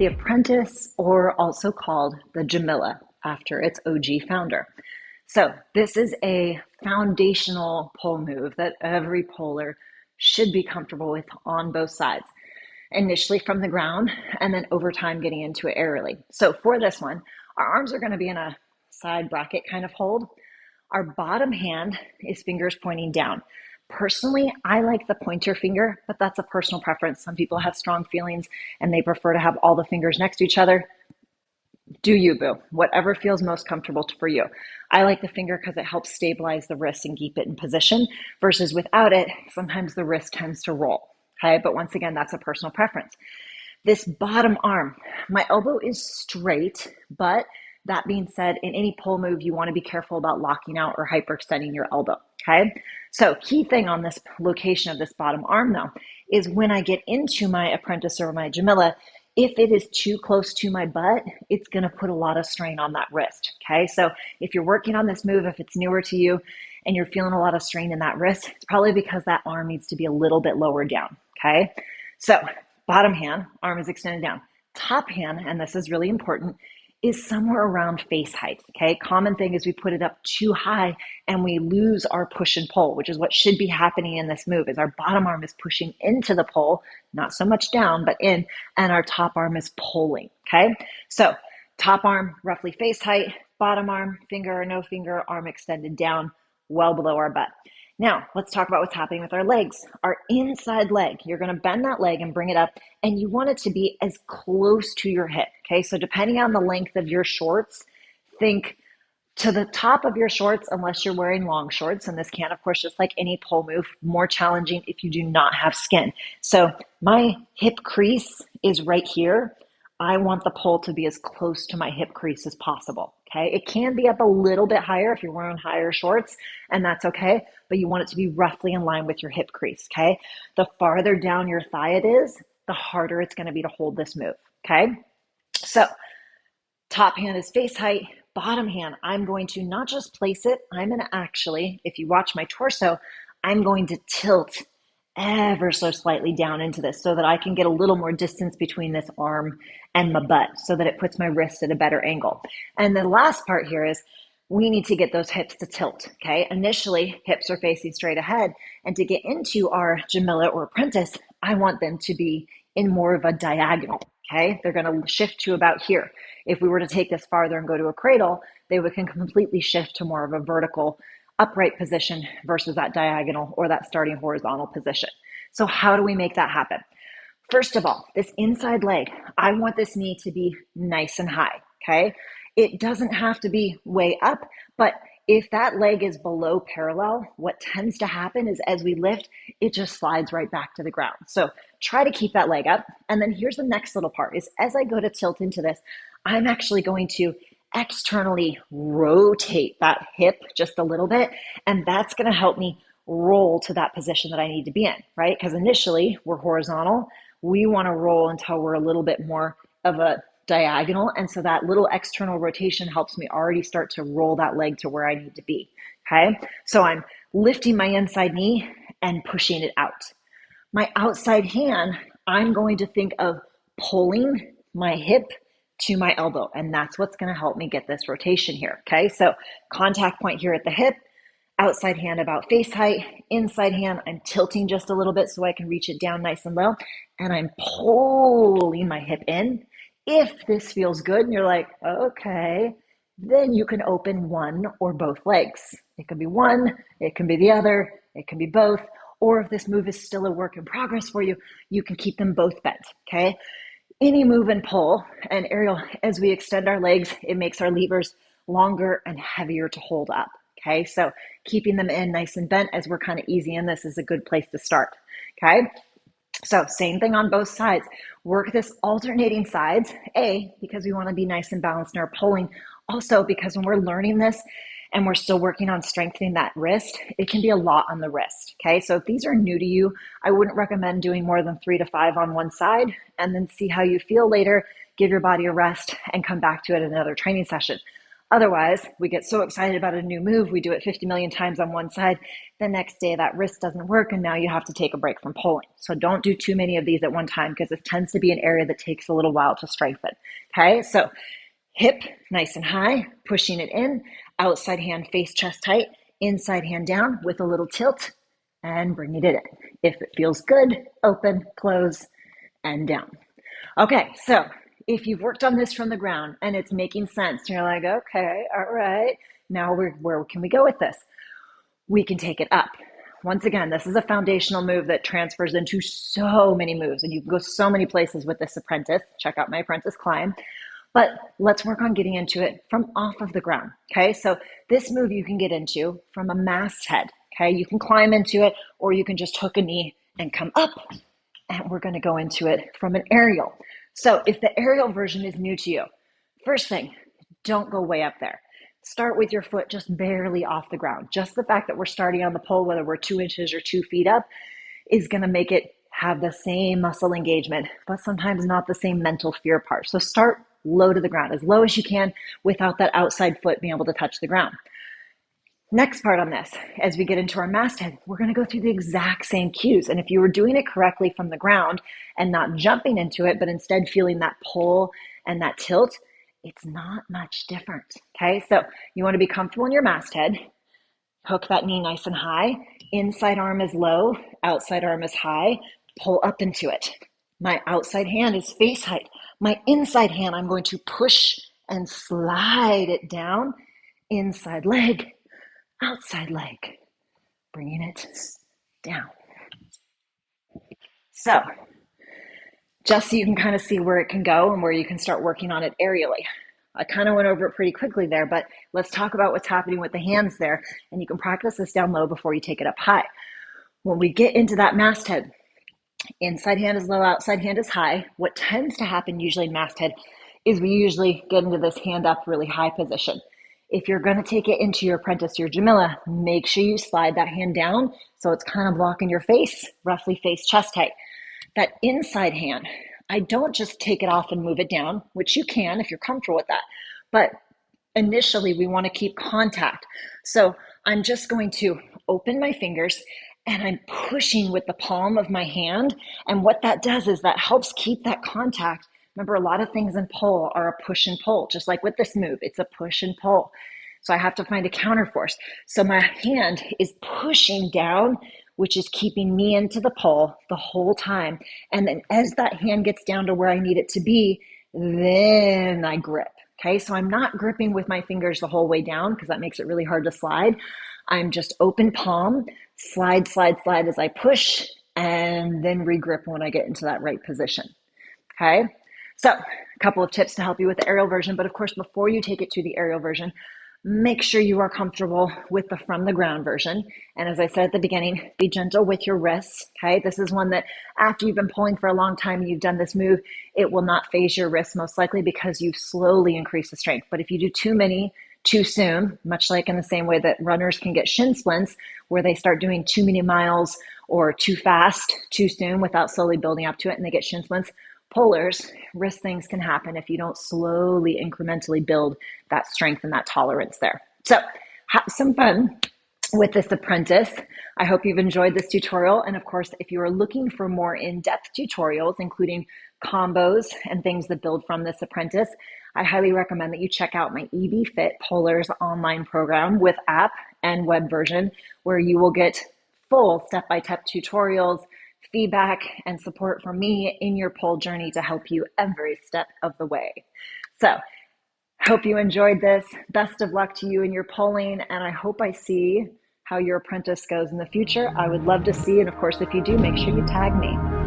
the Apprentice, or also called the Jamilla after its OG founder. So this is a foundational pole move that every poler should be comfortable with on both sides. Initially from the ground and then over time getting into it aerially. So for this one, our arms are going to be in a side bracket kind of hold. Our bottom hand is fingers pointing down. Personally, I like the pointer finger, but that's a personal preference. Some people have strong feelings and they prefer to have all the fingers next to each other. Do you, boo? Whatever feels most comfortable for you. I like the finger because it helps stabilize the wrist and keep it in position, versus without it, sometimes the wrist tends to roll. Okay, but once again, that's a personal preference. This bottom arm, my elbow is straight, but that being said, in any pull move, you want to be careful about locking out or hyperextending your elbow. Okay, so key thing on this location of this bottom arm though, is when I get into my Apprentice or my Jamilla, if it is too close to my butt, it's going to put a lot of strain on that wrist. Okay, so if you're working on this move, if it's newer to you and you're feeling a lot of strain in that wrist, it's probably because that arm needs to be a little bit lower down. Okay, so bottom hand, arm is extended down. Top hand, and this is really important, is somewhere around face height. Okay, common thing is we put it up too high and we lose our push and pull, which is what should be happening in this move. Is our bottom arm is pushing into the pole, not so much down, but in, and our top arm is pulling. Okay, so top arm roughly face height, bottom arm finger or no finger, arm extended down, well below our butt. Now, let's talk about what's happening with our legs. Our inside leg, you're going to bend that leg and bring it up, and you want it to be as close to your hip. Okay, so depending on the length of your shorts, think to the top of your shorts, unless you're wearing long shorts. And this can, of course, just like any pole move, more challenging if you do not have skin. So my hip crease is right here. I want the pole to be as close to my hip crease as possible. Okay, it can be up a little bit higher if you're wearing higher shorts, and that's okay, but you want it to be roughly in line with your hip crease. Okay, the farther down your thigh it is, the harder it's going to be to hold this move. Okay, so top hand is face height, bottom hand, I'm going to not just place it, I'm going to actually, if you watch my torso, I'm going to tilt ever so slightly down into this so that I can get a little more distance between this arm and my butt so that it puts my wrist at a better angle. And the last part here is we need to get those hips to tilt. Okay, initially hips are facing straight ahead, and to get into our Jamilla or Apprentice, I want them to be in more of a diagonal. Okay, they're going to shift to about here. If we were to take this farther and go to a cradle, they can completely shift to more of a vertical upright position versus that diagonal or that starting horizontal position. So how do we make that happen? First of all, this inside leg, I want this knee to be nice and high. Okay, it doesn't have to be way up, but if that leg is below parallel, what tends to happen is as we lift, it just slides right back to the ground. So try to keep that leg up. And then here's the next little part is as I go to tilt into this, I'm actually going to externally rotate that hip just a little bit. And that's going to help me roll to that position that I need to be in, right? Because initially we're horizontal. We want to roll until we're a little bit more of a diagonal. And so that little external rotation helps me already start to roll that leg to where I need to be. Okay. So I'm lifting my inside knee and pushing it out. My outside hand, I'm going to think of pulling my hip to my elbow. And that's what's going to help me get this rotation here. Okay. So contact point here at the hip, outside hand about face height, inside hand, I'm tilting just a little bit so I can reach it down nice and low. And I'm pulling my hip in. If this feels good and you're like, okay, then you can open one or both legs. It can be one, it can be the other, it can be both. Or if this move is still a work in progress for you, you can keep them both bent, okay? Any move and pull, and Ariel, as we extend our legs, it makes our levers longer and heavier to hold up, okay? So keeping them in nice and bent as we're kind of easy in this is a good place to start, okay? So same thing on both sides. Work this alternating sides, because we want to be nice and balanced in our pulling. Also, because when we're learning this and we're still working on strengthening that wrist, it can be a lot on the wrist. Okay, so if these are new to you, I wouldn't recommend doing more than 3 to 5 on one side and then see how you feel later, give your body a rest and come back to it in another training session. Otherwise, we get so excited about a new move, we do it 50 million times on one side. The next day, that wrist doesn't work, and now you have to take a break from pulling. So don't do too many of these at one time because it tends to be an area that takes a little while to strengthen. Okay, so hip nice and high, pushing it in, outside hand face chest tight, inside hand down with a little tilt, and bring it in. If it feels good, open, close, and down. Okay, so if you've worked on this from the ground and it's making sense, and you're like, okay, all right, now where can we go with this? We can take it up. Once again, this is a foundational move that transfers into so many moves, and you can go so many places with this Apprentice. Check out my Apprentice Climb. But let's work on getting into it from off of the ground, okay? So this move you can get into from a masthead, okay? You can climb into it, or you can just hook a knee and come up. And we're gonna go into it from an aerial. So if the aerial version is new to you, first thing, don't go way up there. Start with your foot just barely off the ground. Just the fact that we're starting on the pole, whether we're 2 inches or 2 feet up, is gonna make it have the same muscle engagement, but sometimes not the same mental fear part. So start low to the ground, as low as you can without that outside foot being able to touch the ground. Next part on this, as we get into our masthead, we're going to go through the exact same cues. And if you were doing it correctly from the ground and not jumping into it, but instead feeling that pull and that tilt, it's not much different. Okay, so you want to be comfortable in your masthead. Hook that knee nice and high. Inside arm is low, outside arm is high. Pull up into it. My outside hand is face height. My inside hand, I'm going to push and slide it down. Inside leg, outside leg, bringing it down. So, just so you can kind of see where it can go and where you can start working on it aerially. I kind of went over it pretty quickly there, but let's talk about what's happening with the hands there, and you can practice this down low before you take it up high. When we get into that masthead, inside hand is low, outside hand is high. What tends to happen usually in masthead is we usually get into this hand up really high position. If you're going to take it into your Apprentice, your Jamilla, make sure you slide that hand down so it's kind of blocking your face, roughly face chest height. That inside hand, I don't just take it off and move it down, which you can if you're comfortable with that. But initially, we want to keep contact. So I'm just going to open my fingers and I'm pushing with the palm of my hand. And what that does is that helps keep that contact. Remember, a lot of things in pull are a push and pull, just like with this move, it's a push and pull. So I have to find a counter force. So my hand is pushing down, which is keeping me into the pull the whole time. And then as that hand gets down to where I need it to be, then I grip. Okay, so I'm not gripping with my fingers the whole way down because that makes it really hard to slide. I'm just open palm, slide, slide, slide as I push, and then regrip when I get into that right position. Okay, so a couple of tips to help you with the aerial version, but of course, before you take it to the aerial version, make sure you are comfortable with the from the ground version. And as I said at the beginning, be gentle with your wrists. Okay, this is one that after you've been pulling for a long time and you've done this move, it will not phase your wrists most likely because you've slowly increased the strength. But if you do too many too soon, much like in the same way that runners can get shin splints, where they start doing too many miles or too fast too soon without slowly building up to it and they get shin splints, pullers, wrist things can happen if you don't slowly, incrementally build that strength and that tolerance there. So have some fun with this Apprentice. I hope you've enjoyed this tutorial. And of course, if you are looking for more in-depth tutorials, including combos and things that build from this Apprentice, I highly recommend that you check out my EB-Fit Pullers online program with app and web version, where you will get full step-by-step tutorials, feedback, and support from me in your pull journey to help you every step of the way. So, hope you enjoyed this. Best of luck to you in your pulling, and I hope I see how your Apprentice goes in the future. I would love to see, and of course, if you do, make sure you tag me.